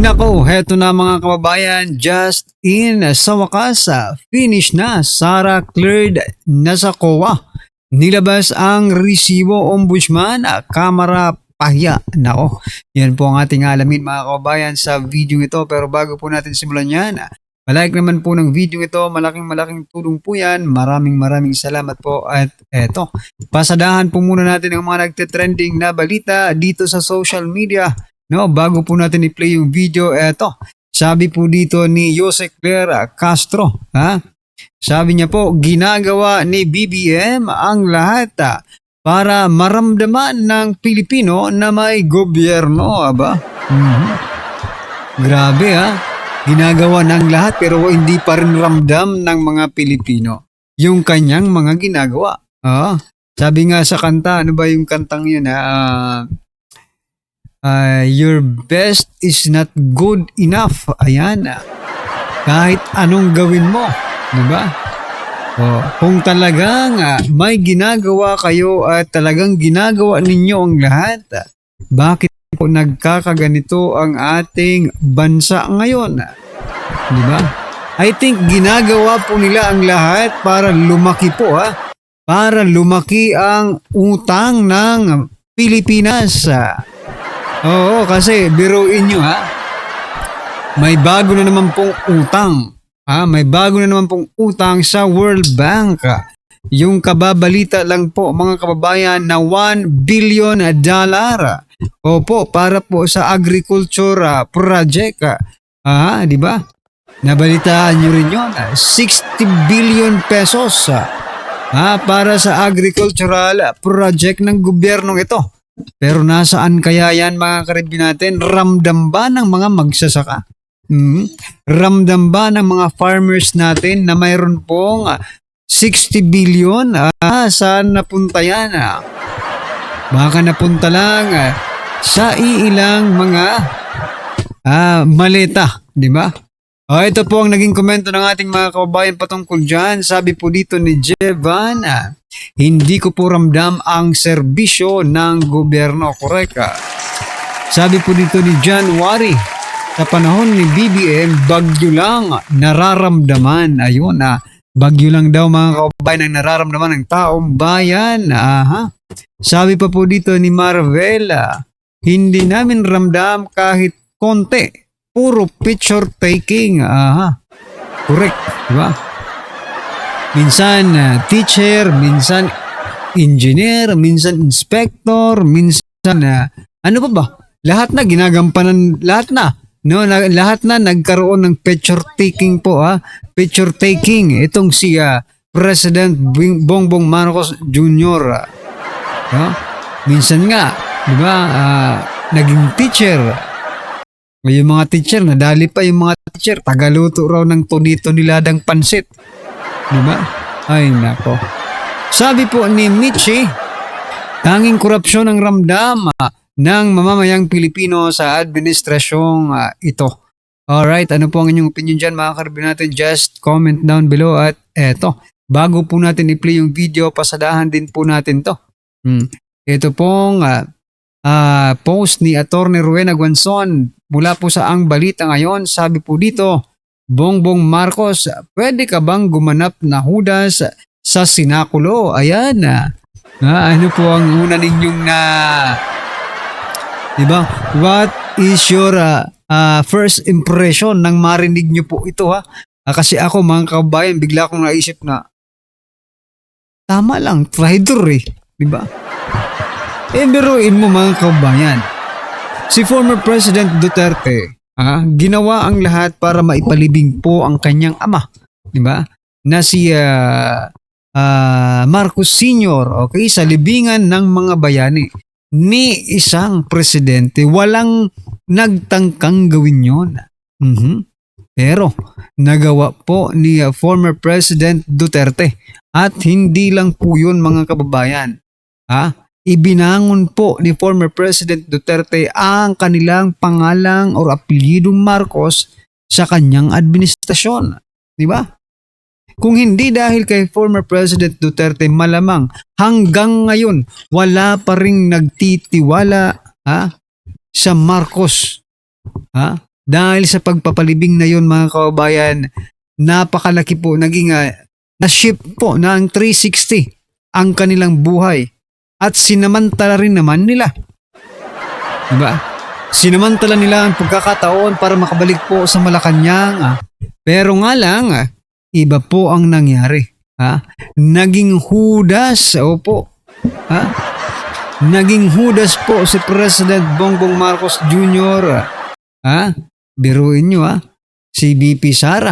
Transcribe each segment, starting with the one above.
Nako, heto na mga kababayan, just in sa wakas, finish na, Sara cleared na sa COA. Nilabas ang resibo ombudsman, Kamara Pahiya. Nako, yan po ang ating alamin mga kababayan sa video ito. Pero bago po natin simulan yan, malike naman po ng video ito, malaking tulong po yan. Maraming salamat po. At eto, pasadahan po muna natin ang mga nagtitrending na balita dito sa social media. No, bago po natin i-play yung video, eto, sabi po dito ni Jose Claire Castro, sabi niya po, ginagawa ni BBM ang lahat para maramdaman ng Pilipino na may gobyerno, aba? Grabe ginagawa ng lahat pero hindi pa rin ramdam ng mga Pilipino yung kanyang mga ginagawa. Sabi nga sa kanta, ano ba yung kantang yun? Your best is not good enough. Ayan. Kahit anong gawin mo. Diba? Kung talagang may ginagawa kayo at talagang ginagawa ninyo ang lahat, bakit po nagkakaganito ang ating bansa ngayon? Diba? I think ginagawa po nila ang lahat para lumaki po. Para lumaki ang utang ng Pilipinas. Oo, kasi biruin nyo may bago na naman pong utang. May bago na naman pong utang sa World Bank. Yung kababalita lang po mga kababayan na $1 billion. Opo, para po sa agriculture project. Di ba? Nabalitaan nyo rin yun. 60 billion pesos para sa agricultural project ng gobyernong ito. Pero nasaan kaya yan mga karibin natin? Ramdam ba ng mga magsasaka? Ramdam ba ng mga farmers natin na mayroon pong 60 billion? Saan napunta yan? Baka napunta lang sa iilang mga maleta, di ba? Ito po ang naging komento ng ating mga kababayan patungkol dyan. Sabi po dito ni Jevan, hindi ko po ramdam ang serbisyo ng gobyerno. Koreka. Sabi po dito ni January, sa panahon ni BBM, bagyo lang nararamdaman. Ayun bagyo lang daw mga kababayan ang nararamdaman ng taong bayan. Sabi pa po dito ni Marvel, hindi namin ramdam kahit konti. Puro picture taking. Correct. Diba? Minsan teacher, minsan engineer, minsan inspector, minsan ano pa ba? Lahat na ginagampanan, lahat na. No, lahat na nagkaroon ng picture taking po. Picture taking. Itong si President Bongbong Marcos Jr. Minsan nga, di ba? Naging teacher. Yung mga teacher, nadali pa yung mga teacher, tagaluto raw ng tunito niladang pansit. Diba? Ay, nako. Sabi po ni Michi, tanging korupsyon ang ramdam ng mamamayang Pilipino sa administrasyong ito. Alright, ano po ang inyong opinion dyan mga karibin natin? Just comment down below at eto, bago po natin i-play yung video, pasadahan din po natin to. Ito pong post ni Atty. Rowena Guanzon mula po sa Ang Balita Ngayon. Sabi po dito, Bongbong Marcos, pwede ka bang gumanap na hudas sa sinakulo? Ayan. Ano po ang una ninyong diba? What is your first impression nang marinig nyo po ito? Kasi ako mga kababayan, bigla akong naisip na tama lang, traitor diba? Biruin mo mga kababayan. Si former President Duterte, ginawa ang lahat para maipalibing po ang kanyang ama, di ba? Na si Marcos Sr., okay, sa libingan ng mga bayani. Ni isang presidente, walang nagtangkang gawin yon. Pero nagawa po ni former President Duterte. At hindi lang po yun mga kababayan. Ibinangon po ni former President Duterte ang kanilang pangalang o apelyidong Marcos sa kanyang administrasyon. Di ba? Kung hindi dahil kay former President Duterte, malamang hanggang ngayon wala pa ring nagtitiwala sa Marcos. Dahil sa pagpapalibing na yon mga kababayan, napakalaki po, naging na-shift po ng 360 ang kanilang buhay. At sinamantala rin naman nila. Diba? Sinamantala nila ang pagkakataon para makabalik po sa Malacanang. Pero nga lang, iba po ang nangyari. Naging Judas, opo. Naging Judas po si President Bongbong Marcos Jr. Biruin nyo si BP Sara.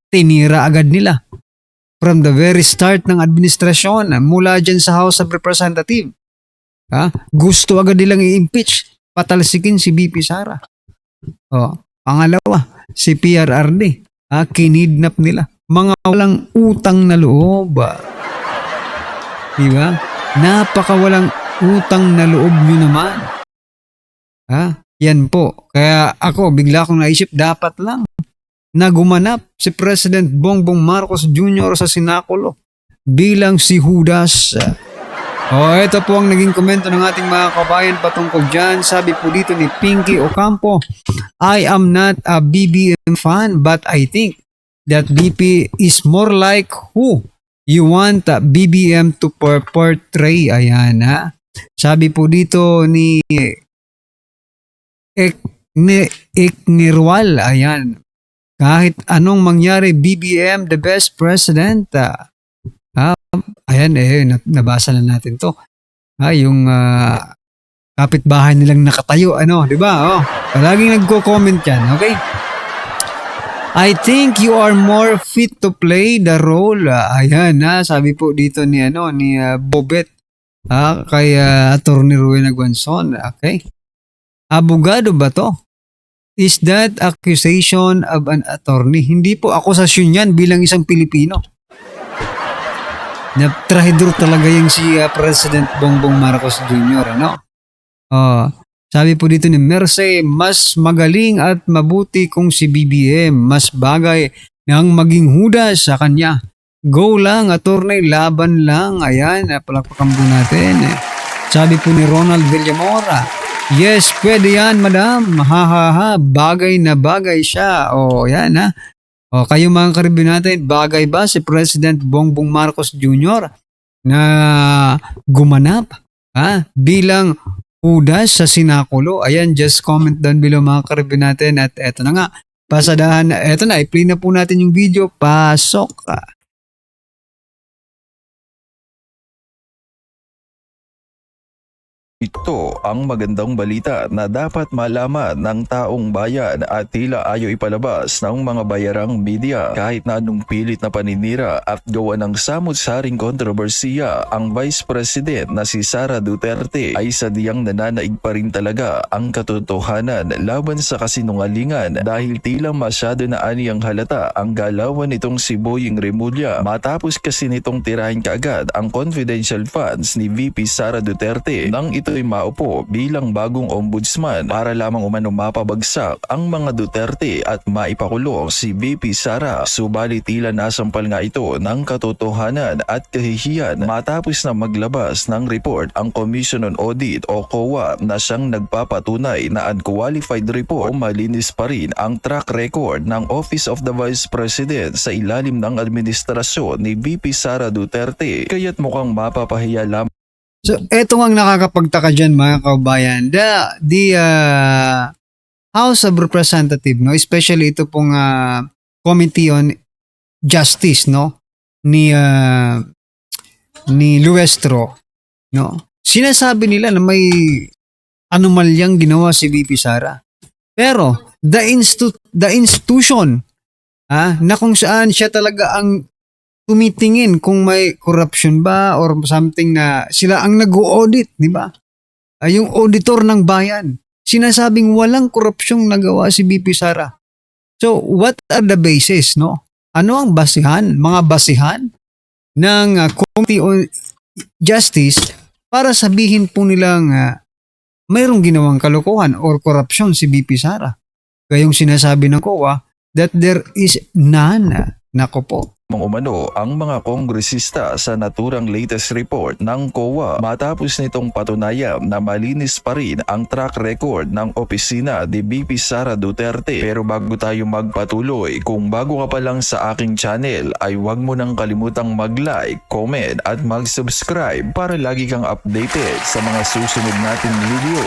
Tinira agad nila. From the very start ng administrasyon, mula dyan sa House of Representatives. Gusto agad nilang i-impeach, patalsikin si BP Sara. Pangalawa, si PRRD. Kinidnap nila. Mga walang utang na loob. Diba? Napakawalang utang na loob nyo naman. Yan po. Kaya ako, bigla akong naisip, dapat lang na gumanap si President Bongbong Marcos Jr. sa Sinakulo bilang si Judas. Ito po ang naging komento ng ating mga kabayan patungkol dyan. Sabi po dito ni Pinky Ocampo, I am not a BBM fan but I think that BP is more like who you want BBM to portray. Ayan Sabi po dito ni Eknirwal, ayan. Kahit anong mangyari, BBM, the best president. Ayan, nabasa na natin to. Yung kapitbahay nilang nakatayo, di ba? Palaging nagko-comment yan, okay? I think you are more fit to play the role. Ayan, sabi po dito ni Bobet, kay Attorney Ruben Aguanzon, okay? Abogado ba to? Is that accusation of an attorney? Hindi po akusasyon yan bilang isang Pilipino. Trahidor talaga yung si President Bongbong Marcos Jr. Sabi po dito ni Merce, mas magaling at mabuti kung si BBM. Mas bagay nang maging Judas sa kanya. Go lang, attorney, laban lang. Ayan, palakpakan po natin. Sabi po ni Ronald Villamora, yes, pwede yan, madam. Bagay na bagay siya. Yan kayo mga karibin natin, bagay ba si President Bongbong Marcos Jr. na gumanap bilang Judas sa Sinakulo? Ayan, just comment down below mga karibin natin. At eto na nga, pasadahan na, eto na, i-play na po natin yung video. Pasok. Ito ang magandang balita na dapat malaman ng taong bayan at tila ayaw ipalabas ng mga bayarang media. Kahit na anong pilit na paninira at gawa ng samut-saring kontrobersiya, ang Vice President na si Sara Duterte ay sadyang nananaig pa rin talaga ang katotohanan laban sa kasinungalingan dahil tila masyado na aniyang halata ang galawan nitong si Boying Remulla matapos kasi nitong tirahin kaagad ang confidential funds ni VP Sara Duterte nang ito ay maupo bilang bagong ombudsman para lamang umano mapabagsak ang mga Duterte at maipakulong si VP Sara. Subalit tila nasampal nga ito ng katotohanan at kahihiyan matapos na maglabas ng report ang Commission on Audit o COA na siyang nagpapatunay na unqualified report o malinis pa rin ang track record ng Office of the Vice President sa ilalim ng administrasyon ni VP Sara Duterte. Kaya't mukhang mapapahiya lamang. So, eto nga ang nakakapagtaka dyan mga kabayan. The House of Representatives, especially ito pong Committee on Justice, ni Luestro, sinasabi nila na may anomalyang ginawa si VP Sara. Pero, the institution, na kung saan siya talaga ang tumitingin kung may corruption ba or something na sila ang nag-audit, di ba? Yung auditor ng bayan, sinasabing walang korupsyong nagawa si BP Sara. So, what are the basis, Ano ang basihan, mga basihan ng Committee on Justice para sabihin po nilang mayroong ginawang kalokohan or korupsyon si BP Sara? Kayong sinasabi ng COA that there is none. Nako po. umano ang mga kongresista sa naturang latest report ng COA matapos nitong patunayan na malinis pa rin ang track record ng opisina ni VP Sara Duterte. Pero bago tayo magpatuloy, kung bago ka pa lang sa aking channel ay huwag mo nang kalimutang mag-like, comment at mag-subscribe para lagi kang updated sa mga susunod nating video.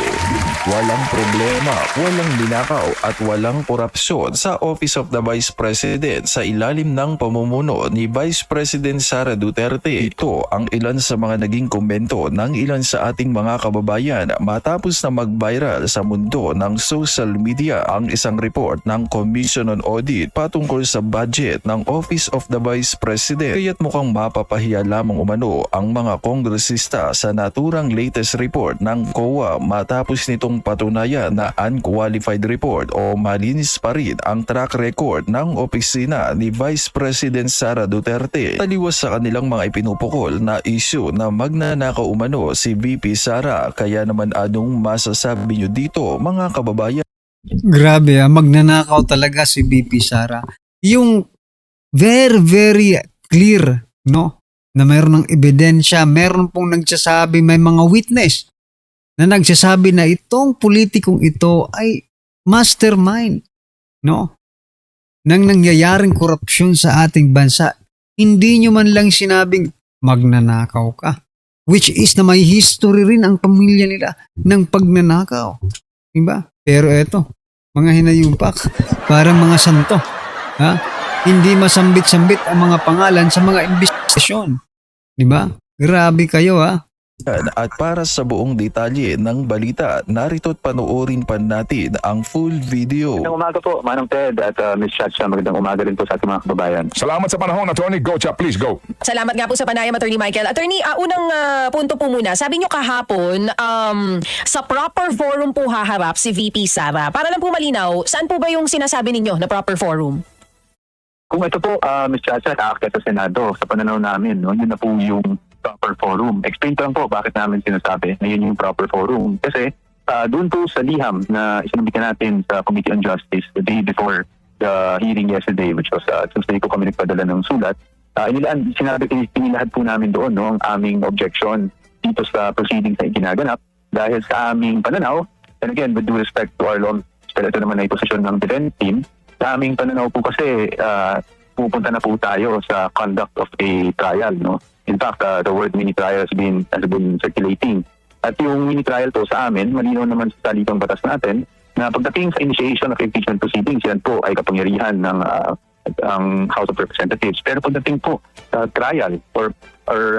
Walang problema, walang linakaw at walang korupsyon sa Office of the Vice President sa ilalim ng pamumuno ni Vice President Sara Duterte. Ito ang ilan sa mga naging komento ng ilan sa ating mga kababayan matapos na mag-viral sa mundo ng social media ang isang report ng Commission on Audit patungkol sa budget ng Office of the Vice President. Kaya't mukhang mapapahiya lamang umano ang mga kongresista sa naturang latest report ng COA matapos nitong patunayan na unqualified report o malinis pa rin ang track record ng opisina ni Vice President Sara Duterte. Taliwas sa kanilang mga ipinupukol na issue na magnanakaw umano si VP Sara. Kaya naman anong masasabi nyo dito mga kababayan? Grabe magnanakaw talaga si VP Sara. Yung very clear, no? Na mayroon ng ebidensya, mayroon pong nagsasabi, may mga witness na nagsasabi na itong politikong ito ay mastermind, no? Nang nangyayaring korupsyon sa ating bansa. Hindi nyo man lang sinabing magnanakaw ka. Which is na may history rin ang pamilya nila ng pagnanakaw. Diba? Pero eto, mga hinayumpak, parang mga santo. Ha? Hindi masambit-sambit ang mga pangalan sa mga investigasyon. Diba? Grabe kayo ha. At para sa buong detalye ng balita, narito't panoorin pa natin ang full video. Magandang umaga po, Manong Ted at Ms. Chacha. Magandang umaga rin po sa ating mga kababayan. Salamat sa panahon, Attorney. Go, Cha. Please go. Salamat nga po sa panayam, Attorney Michael. Attorney, unang punto po muna. Sabi nyo kahapon, sa proper forum po haharap si VP Sara. Para lang po malinaw, saan po ba yung sinasabi ninyo na proper forum? Kung ito po, Ms. Chacha, aakyat sa Senado, sa pananaw namin, no, yun na po yung proper forum. Explain ko lang po bakit namin sinasabi na yun yung proper forum. Kasi doon po sa liham na isinumbikan natin sa Committee on Justice the day before the hearing yesterday, which was Tuesday ko kami nagpadala ng sulat, pinilahad po namin doon no, ang aming objection dito sa proceedings na ikinaganap dahil sa aming pananaw, and again, with due respect to our law, pero ito naman ay posisyon ng defense team, sa aming pananaw po kasi pupunta na po tayo sa conduct of a trial, no? In fact, the word mini trial has been circulating. At yung mini trial po sa amin, malinaw naman sa salitang batas natin na pagdating sa initiation of impeachment proceedings, yan po ay kapangyarihan ng ang House of Representatives. Pero pagdating po sa trial or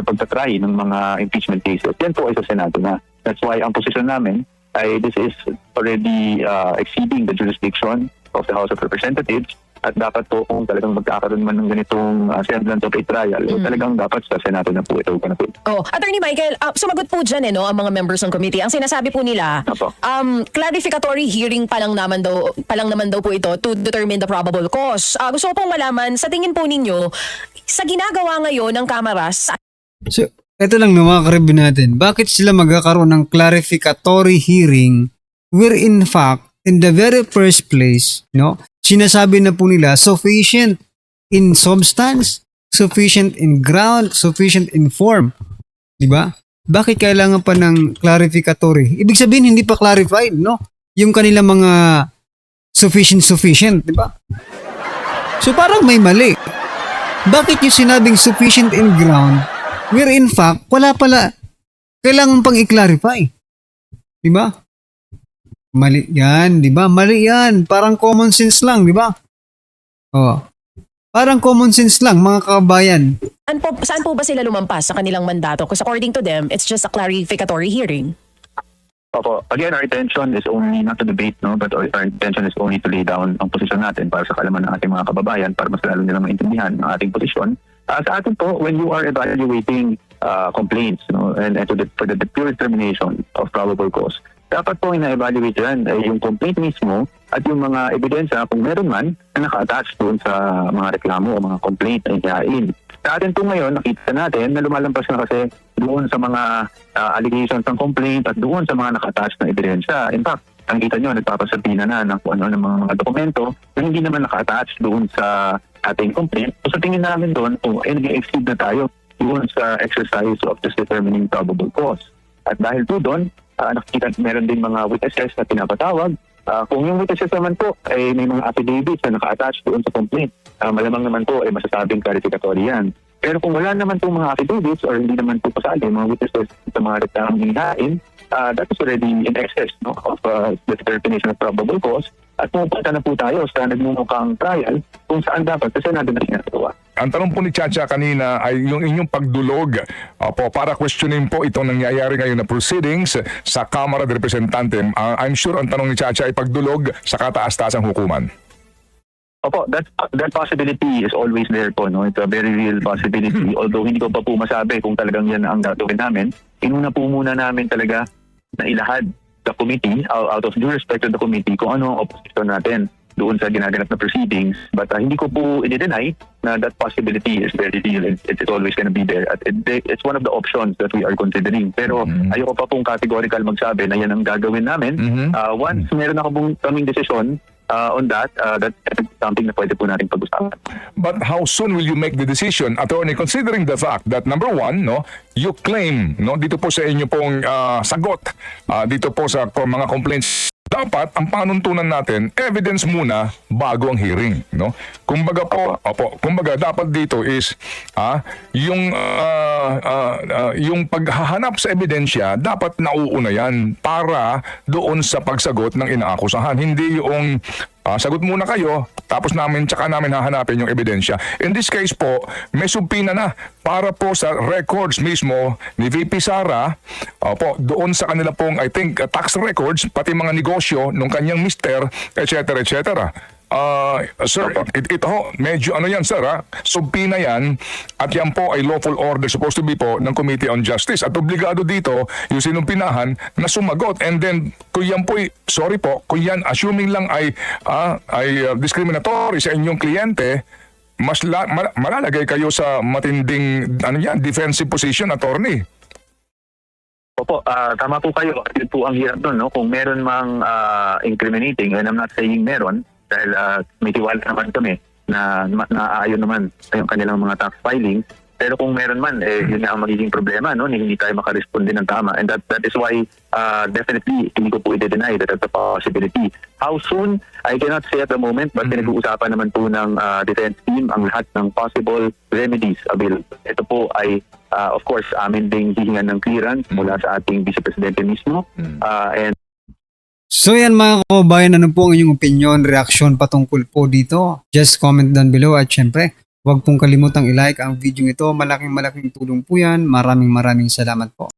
pagtatry ng mga impeachment cases, yan po ay sa Senado na. That's why ang posisyon namin ay this is already exceeding the jurisdiction of the House of Representatives. At dapat po kung talagang magkakaroon man ng ganitong semblance of a trial, talagang dapat sa Senado na po ito ganapin. Oh, Attorney Michael, sumagot po dyan no, ang mga members ng committee. Ang sinasabi po nila, clarificatory hearing pa lang naman daw po ito to determine the probable cause. Gusto ko pong malaman, sa tingin po ninyo, sa ginagawa ngayon ng Kamara, So, ito lang no, mga karibin natin. Bakit sila magkakaroon ng clarificatory hearing where in fact, in the very first place, no, sinasabi na po nila sufficient in substance, sufficient in ground, sufficient in form. Diba? Bakit kailangan pa ng clarificatory? Ibig sabihin hindi pa clarified, no? Yung kanilang mga sufficient, diba? So parang may mali. Bakit yung sinabing sufficient in ground where in fact wala pala kailangan pang i-clarify? Diba? Mali yan, di ba? Mali yan. Parang common sense lang, di ba? Oh. Parang common sense lang, mga kabayan. saan po ba sila lumampas sa kanilang mandato? Because according to them, it's just a clarificatory hearing. Opo. Again, our intention is only not to debate, no, but our intention is only to lay down ang posisyon natin para sa kaalaman ng ating mga kababayan para mas lalo nilang maintindihan ang ating posisyon. Sa atin po, when you are evaluating complaints, no, and for the pure determination of probable cause, dapat po ina-evaluate yan ay yung complaint mismo at yung mga ebidensya kung meron man na naka-attach doon sa mga reklamo o mga complaint na ihain. Sa atin po ngayon, nakita natin na lumalampas na kasi doon sa mga allegations ng complaint at doon sa mga naka-attach na ebidensya. In fact, ang kita nyo, nagpapasabina na ng kung ano ng mga dokumento na hindi naman naka-attach doon sa ating complaint. So sa tingin namin doon, nag-exceed na tayo doon sa exercise of just determining probable cause. At dahil po doon, nakikita meron din mga witnesses na pinapatawag. Kung yung witnesses naman po ay may mga affidavits na naka-attach doon sa complaint, malamang naman po ay masasabing clarificatory yan. Pero kung wala naman po mga affidavits or hindi naman po pasali mga witnesses sa mga reklamang hinahain, that is already in excess of the determination of probable cause at pupunta na po tayo sa nagmumukhang trial kung saan dapat sa Senado na sinagawa. Ang tanong po ni Chacha kanina ay yung inyong pagdulog para questionin po itong nangyayari ngayon na proceedings sa Kamara de Representante. I'm sure ang tanong ni Chacha ay pagdulog sa kataas-taasang hukuman. Opo, that possibility is always there po. No? It's a very real possibility. Although hindi ko pa po masabi kung talagang yan ang gagawin namin, inuna po muna namin talaga na ilahad the committee, out of due respect to the committee, kung ano ang opposition natin doon sa ginaganap na proceedings. But hindi ko po i-deny na that possibility is very real. It's always gonna be there. At it's one of the options that we are considering. Pero ayoko pa pong categorical magsabi na yan ang gagawin namin. Once meron ako pong kaming desisyon on that, that's something na pwede po natin pag-usapan. But how soon will you make the decision, Attorney, considering the fact that number one, you claim, dito po sa inyo pong sagot, dito po sa mga complaints, dapat ang panuntunan natin, evidence muna bago ang hearing, Kumbaga po, kumbaga dapat dito is yung paghahanap sa ebidensya dapat nauuna yan para doon sa pagsagot ng inaakusahan. Hindi yung sagot muna kayo, tapos tsaka namin hahanapin yung ebidensya. In this case po, may subpina na para po sa records mismo ni VP Sara, doon sa kanila pong, I think, tax records, pati mga negosyo nung kanyang mister, etc. etc. Sir, ito ho, medyo yan sir subpina yan at yan po ay lawful order supposed to be po ng Committee on Justice at obligado dito yung sinumpinahan na sumagot and then kung yan po sorry po, kung yan assuming lang ay discriminatory sa inyong kliyente, malalagay kayo sa matinding defensive position, attorney. Opo, tama po kayo. Yun po ang hirap doon, kung meron mang incriminating, and I'm not saying meron, dahil may tiwala naman kami na naaayon naman yung kanilang mga tax filings. Pero kung meron man, yun na ang magiging problema, hindi tayo makaresponde ng tama. And that is why definitely hindi ko po i-deny that that's a possibility. How soon? I cannot say at the moment, but pinag-uusapan naman po ng defense team ang lahat ng possible remedies available. Ito po ay, of course, amin ding hihingan ng clearance mula sa ating Vice Presidente mismo. And So yan mga kababayan, ano po ang inyong opinion, reaksyon patungkol po dito? Just comment down below at syempre, huwag pong kalimutang i-like ang video ito. Malaking tulong po yan. Maraming salamat po.